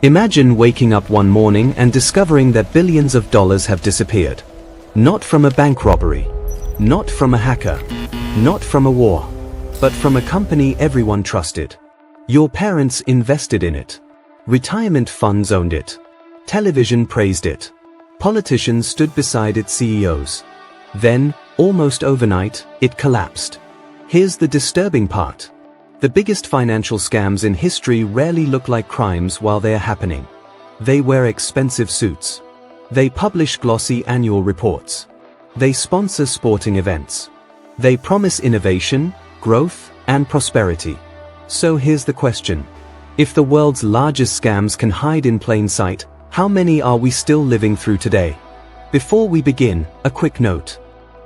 Imagine waking up one morning and discovering that billions of dollars have disappeared. Not from a bank robbery, not from a hacker, not from a war, but from a company everyone trusted. Your parents invested in it. Retirement funds owned it. Television praised it. Politicians stood beside its CEOs. Then, almost overnight, it collapsed. Here's the disturbing part. The biggest financial scams in history rarely look like crimes while they are happening. They wear expensive suits. They publish glossy annual reports. They sponsor sporting events. They promise innovation, growth, and prosperity. So here's the question. If the world's largest scams can hide in plain sight, how many are we still living through today? Before we begin, a quick note.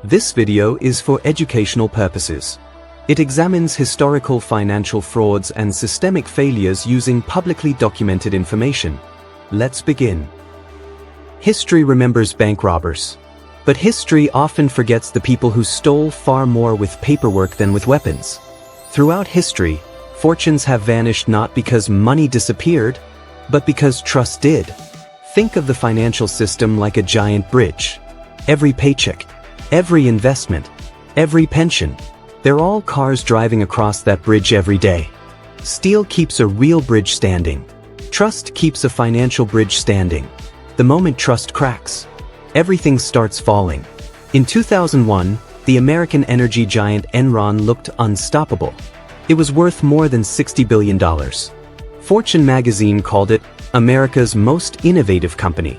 This video is for educational purposes. It examines historical financial frauds and systemic failures using publicly documented information. Let's begin. History remembers bank robbers. But history often forgets the people who stole far more with paperwork than with weapons. Throughout history, fortunes have vanished not because money disappeared, but because trust did. Think of the financial system like a giant bridge. Every paycheck, every investment, every pension, they're all cars driving across that bridge every day. Steel keeps a real bridge standing. Trust keeps a financial bridge standing. The moment trust cracks, everything starts falling. In 2001, the American energy giant Enron looked unstoppable. It was worth more than $60 billion. Fortune magazine called it America's most innovative company.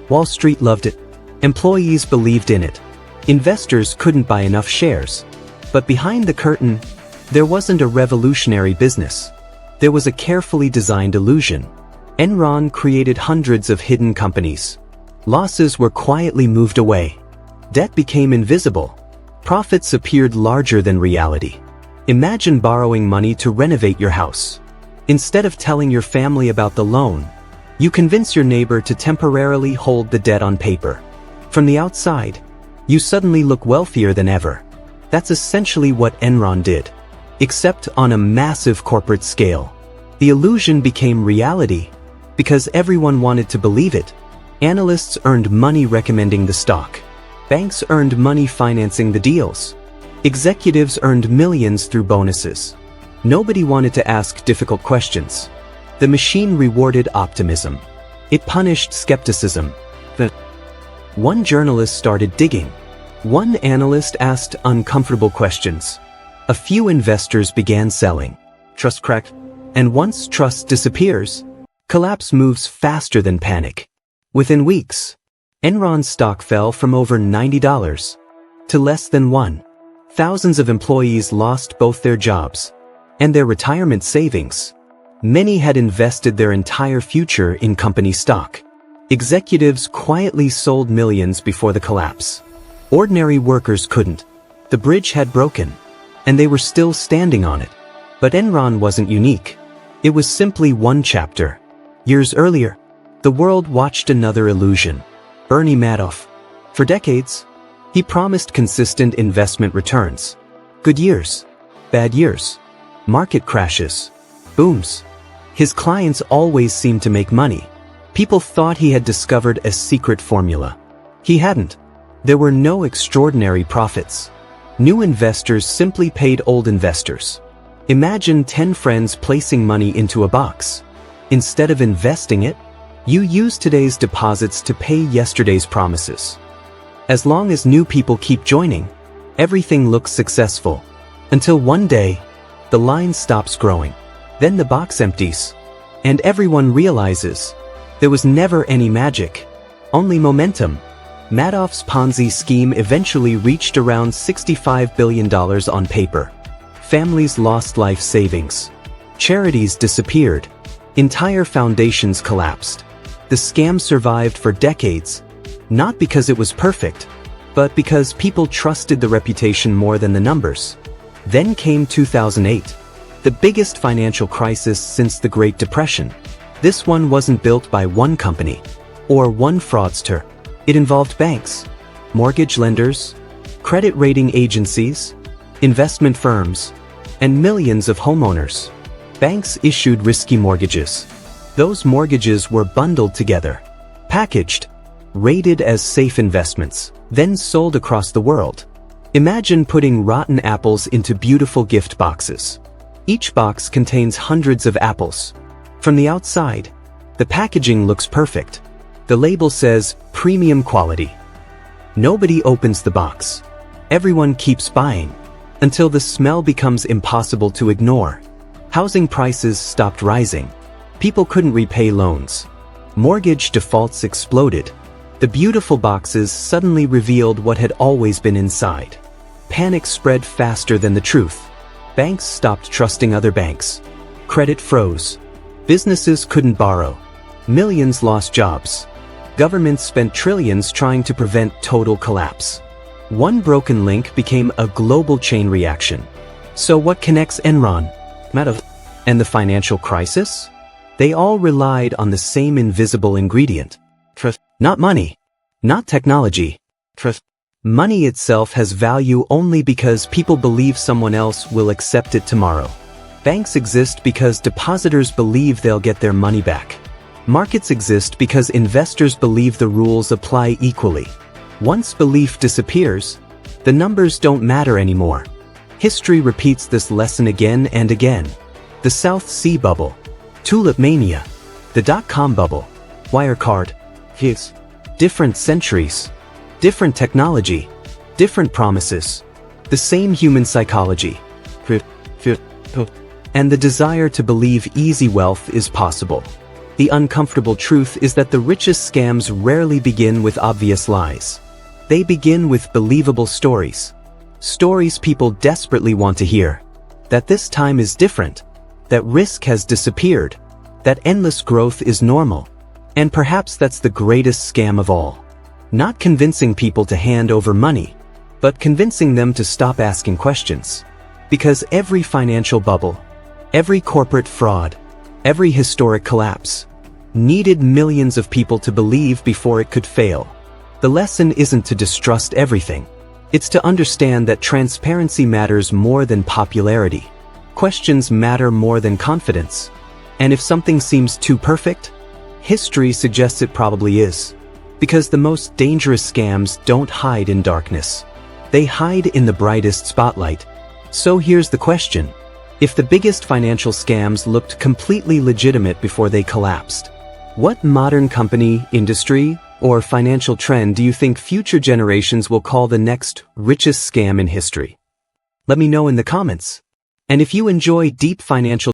Wall Street loved it. Employees believed in it. Investors couldn't buy enough shares. But behind the curtain, there wasn't a revolutionary business. There was a carefully designed illusion. Enron created hundreds of hidden companies. Losses were quietly moved away. Debt became invisible. Profits appeared larger than reality. Imagine borrowing money to renovate your house. Instead of telling your family about the loan, you convince your neighbor to temporarily hold the debt on paper. From the outside, you suddenly look wealthier than ever. That's essentially what Enron did, except on a massive corporate scale. The illusion became reality because everyone wanted to believe it. Analysts earned money recommending the stock. Banks earned money financing the deals. Executives earned millions through bonuses. Nobody wanted to ask difficult questions. The machine rewarded optimism. It punished skepticism. One journalist started digging. One analyst asked uncomfortable questions. A few investors began selling. Trust cracked. And once trust disappears, collapse moves faster than panic. Within weeks, Enron's stock fell from over $90 to less than $1. Thousands of employees lost both their jobs and their retirement savings. Many had invested their entire future in company stock. Executives quietly sold millions before the collapse. Ordinary workers couldn't. The bridge had broken, and they were still standing on it. But Enron wasn't unique. It was simply one chapter. Years earlier, the world watched another illusion. Bernie Madoff. For decades, he promised consistent investment returns. Good years, bad years, market crashes, booms. His clients always seemed to make money. People thought he had discovered a secret formula. He hadn't. There were no extraordinary profits. New investors simply paid old investors. Imagine 10 friends placing money into a box. Instead of investing it, you use today's deposits to pay yesterday's promises. As long as new people keep joining, everything looks successful. Until one day, the line stops growing. Then the box empties. And everyone realizes there was never any magic, only momentum. Madoff's Ponzi scheme eventually reached around $65 billion on paper. Families lost life savings. Charities disappeared. Entire foundations collapsed. The scam survived for decades, not because it was perfect, but because people trusted the reputation more than the numbers. Then came 2008, the biggest financial crisis since the Great Depression. This one wasn't built by one company or one fraudster. It involved banks, mortgage lenders, credit rating agencies, investment firms, and millions of homeowners. Banks issued risky mortgages. Those mortgages were bundled together, packaged, rated as safe investments, then sold across the world. Imagine putting rotten apples into beautiful gift boxes. Each box contains hundreds of apples. From the outside, the packaging looks perfect. The label says, "Premium quality." Nobody opens the box. Everyone keeps buying, until the smell becomes impossible to ignore. Housing prices stopped rising. People couldn't repay loans. Mortgage defaults exploded. The beautiful boxes suddenly revealed what had always been inside. Panic spread faster than the truth. Banks stopped trusting other banks. Credit froze. Businesses couldn't borrow. Millions lost jobs. Governments spent trillions trying to prevent total collapse. One broken link became a global chain reaction. So what connects Enron, Madoff, and the financial crisis? They all relied on the same invisible ingredient. Trust. Not money. Not technology. Trust. Money itself has value only because people believe someone else will accept it tomorrow. Banks exist because depositors believe they'll get their money back. Markets exist because investors believe the rules apply equally. Once belief disappears, the numbers don't matter anymore. History repeats this lesson again and again. The South Sea bubble, tulip mania, the dot-com bubble, Wirecard, his. Different centuries, different technology, different promises, the same human psychology, and the desire to believe easy wealth is possible. The uncomfortable truth is that the richest scams rarely begin with obvious lies. They begin with believable stories. Stories people desperately want to hear. That this time is different. That risk has disappeared. That endless growth is normal. And perhaps that's the greatest scam of all. Not convincing people to hand over money, but convincing them to stop asking questions. Because every financial bubble, every corporate fraud, every historic collapse, needed millions of people to believe before it could fail. The lesson isn't to distrust everything. It's to understand that transparency matters more than popularity. Questions matter more than confidence. And if something seems too perfect, history suggests it probably is. Because the most dangerous scams don't hide in darkness. They hide in the brightest spotlight. So here's the question. If the biggest financial scams looked completely legitimate before they collapsed, what modern company, industry, or financial trend do you think future generations will call the next richest scam in history? Let me know in the comments. And if you enjoy deep financial